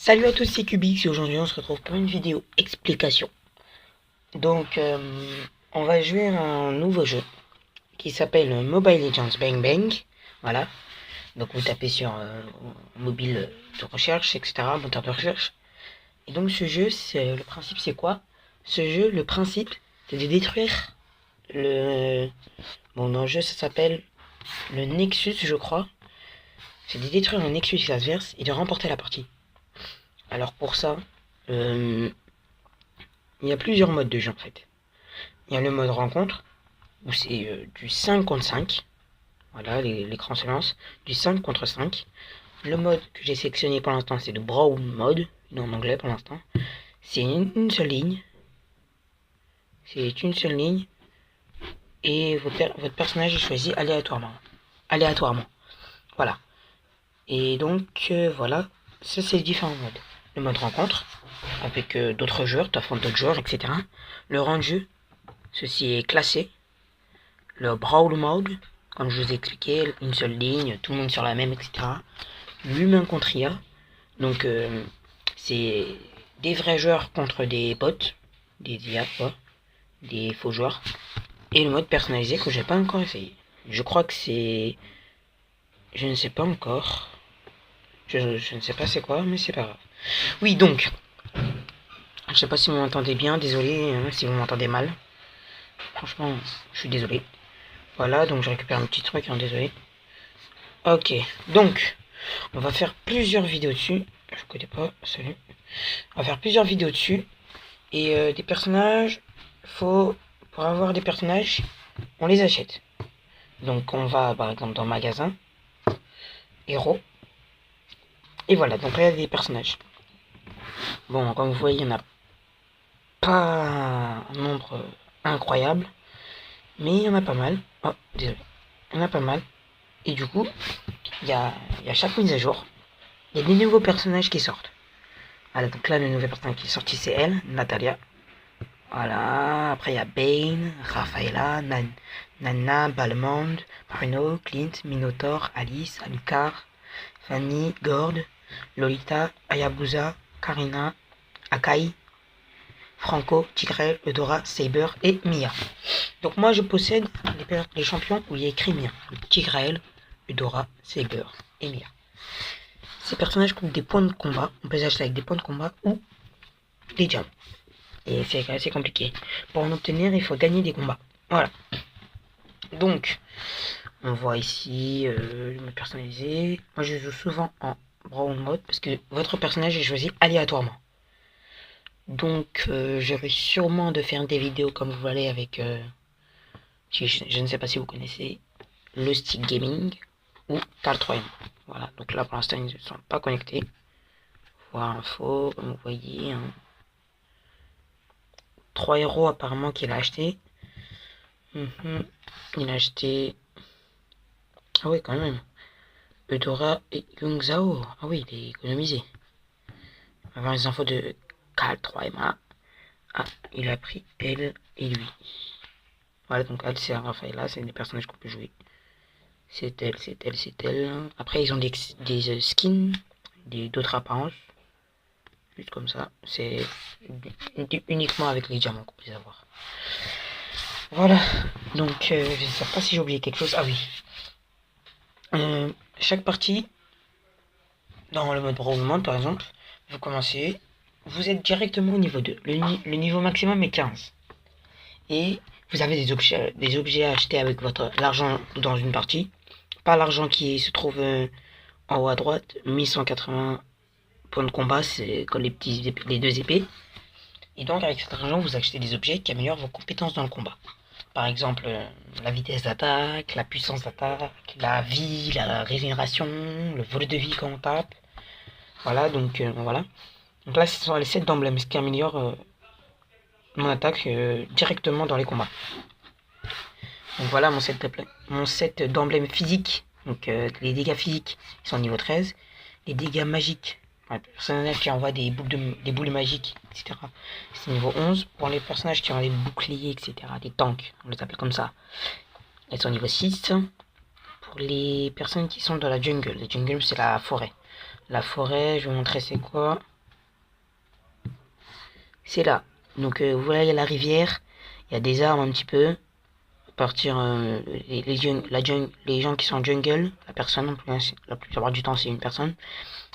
Salut à tous, c'est Cubix et aujourd'hui on se retrouve pour une vidéo explication. Donc on va jouer à un nouveau jeu qui s'appelle Mobile Legends Bang Bang. Voilà, donc vous tapez sur mobile de recherche, etc., moteur de recherche. Et donc ce jeu, le principe c'est quoi? Ce jeu, le principe, c'est de détruire le... Bon, dans le jeu ça s'appelle le Nexus, je crois. C'est de détruire le Nexus adverse et de remporter la partie. Alors pour ça, il y a plusieurs modes de jeu en fait. Il y a le mode rencontre, où c'est du 5 contre 5. Voilà, l'écran se lance. Du 5 contre 5. Le mode que j'ai sélectionné pour l'instant, c'est le Brawl mode, en anglais pour l'instant. C'est une seule ligne. C'est une seule ligne. Et votre personnage est choisi aléatoirement. Voilà. Et donc, voilà. Ça, c'est les différents modes. Le mode rencontre, avec d'autres joueurs, tu affrontes d'autres joueurs, etc. Le rang de jeu, ceci est classé. Le Brawl mode, comme je vous ai expliqué, une seule ligne, tout le monde sur la même, etc. L'humain contre IA, donc c'est des vrais joueurs contre des bots, des IA quoi, des faux joueurs. Et le mode personnalisé que j'ai pas encore essayé. Je crois que c'est... Je ne sais pas encore. Je ne sais pas c'est quoi, mais c'est pas grave. Oui, donc, je sais pas si vous m'entendez bien, désolé si vous m'entendez mal. Franchement, je suis désolé. Voilà, donc je récupère un petit truc, désolé. Ok, donc, on va faire plusieurs vidéos dessus. Je connais pas, salut. On va faire plusieurs vidéos dessus. Et des personnages, pour avoir des personnages, on les achète. Donc on va par exemple dans le magasin, héros. Et voilà, donc là il y a des personnages. Bon, comme vous voyez, il n'y en a pas un nombre incroyable. Mais il y en a pas mal. Oh, désolé. Il y en a pas mal. Et du coup, il y a chaque mise à jour. Il y a des nouveaux personnages qui sortent. Voilà, donc là, le nouveau personnage qui est sorti, c'est elle, Natalia. Voilà, après il y a Bane, Rafaela, Nana, Balmond, Bruno, Clint, Minotaur, Alice, Alucard, Fanny, Gord, Lolita, Hayabusa, Karina, Akai, Franco, Tigrel, Eudora, Saber et Mia. Donc moi je possède les champions où il y a écrit Mia. Tigrel, Eudora, Saber et Mia. Ces personnages coûtent des points de combat. On peut les acheter avec des points de combat ou des diamants. Et c'est assez compliqué. Pour en obtenir, il faut gagner des combats. Voilà. Donc, on voit ici me personnaliser. Moi, je joue souvent en Brawl mode parce que votre personnage est choisi aléatoirement. Donc, je vais sûrement de faire des vidéos comme vous voulez avec, je ne sais pas si vous connaissez, le Stick Gaming ou Carl3M. Voilà. Donc là, pour l'instant, ils ne sont pas connectés. Voir info, comme vous voyez. 3 héros apparemment qu'il a acheté. Il a acheté... Ah oui, quand même. Eudora et Young Zhao. Ah oui, il est économisé. On va voir les infos de Cal 3 ma. Ah, il a pris elle et lui. Voilà, donc elle, c'est Rafaela, c'est des personnages qu'on peut jouer. C'est elle, c'est elle, c'est elle. Après, ils ont des skins, d'autres apparences. Juste comme ça. C'est uniquement avec les diamants qu'on peut les avoir. Voilà. Donc, je ne sais pas si j'ai oublié quelque chose. Ah oui. Chaque partie, dans le mode Brawl Mode par exemple, vous commencez, vous êtes directement au niveau 2. Le niveau maximum est 15. Et vous avez des objets à acheter avec l'argent dans une partie. Pas l'argent qui se trouve en haut à droite, 1180 points de combat, c'est comme les deux épées. Et donc avec cet argent, vous achetez des objets qui améliorent vos compétences dans le combat. Par exemple, la vitesse d'attaque, la puissance d'attaque, la vie, la régénération, le vol de vie quand on tape. Voilà, donc voilà. Donc là, ce sont les 7 d'emblèmes, ce qui améliore mon attaque directement dans les combats. Donc voilà mon set d'emblèmes physiques. Donc les dégâts physiques ils sont au niveau 13. Les dégâts magiques, les personnages qui envoient des boules magiques, etc. C'est niveau 11. Pour les personnages qui ont des boucliers, etc. Des tanks, on les appelle comme ça. Elles sont au niveau 6. Pour les personnes qui sont dans la jungle. La jungle c'est la forêt. La forêt, je vais vous montrer c'est quoi. c'est là. Donc vous voyez la rivière, il y a des arbres un petit peu. Partir les gens qui sont en jungle, la personne, la plupart du temps c'est une personne,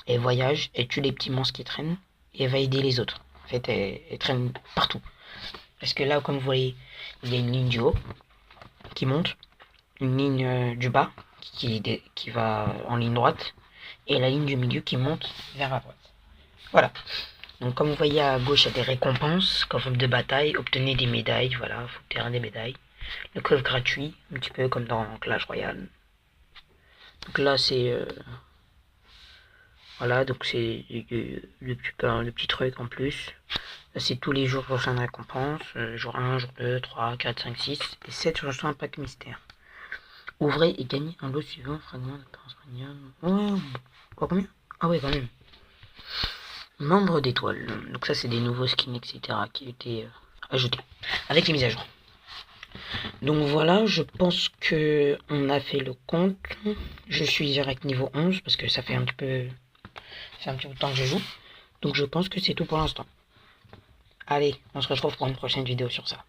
elle voyage, elle tue les petits monstres qui traînent, et elle va aider les autres. En fait, elle traîne partout. Parce que là, comme vous voyez, il y a une ligne du haut qui monte, une ligne du bas qui va en ligne droite, et la ligne du milieu qui monte vers la droite. Voilà. Donc comme vous voyez à gauche, il y a des récompenses, comme de bataille, obtenez des médailles, voilà, faut obtenir des médailles. Le coffre gratuit, un petit peu comme dans Clash Royale. Donc là c'est voilà, donc c'est le petit truc en plus. Là c'est tous les jours prochaine récompense, jour 1, jour 2, 3, 4, 5, 6 et 7 je reçois un pack mystère. Ouvrez et gagnez un lot suivant, fragment d'apparence maniale. Ouais, quoi combien? Ah ouais quand même. Membre d'étoile. Donc ça c'est des nouveaux skins etc. qui étaient ajoutés avec les mises à jour. Donc voilà, je pense que on a fait le compte. Je suis direct niveau 11 parce que ça fait un petit peu de temps que je joue. Donc je pense que c'est tout pour l'instant. Allez, on se retrouve pour une prochaine vidéo sur ça.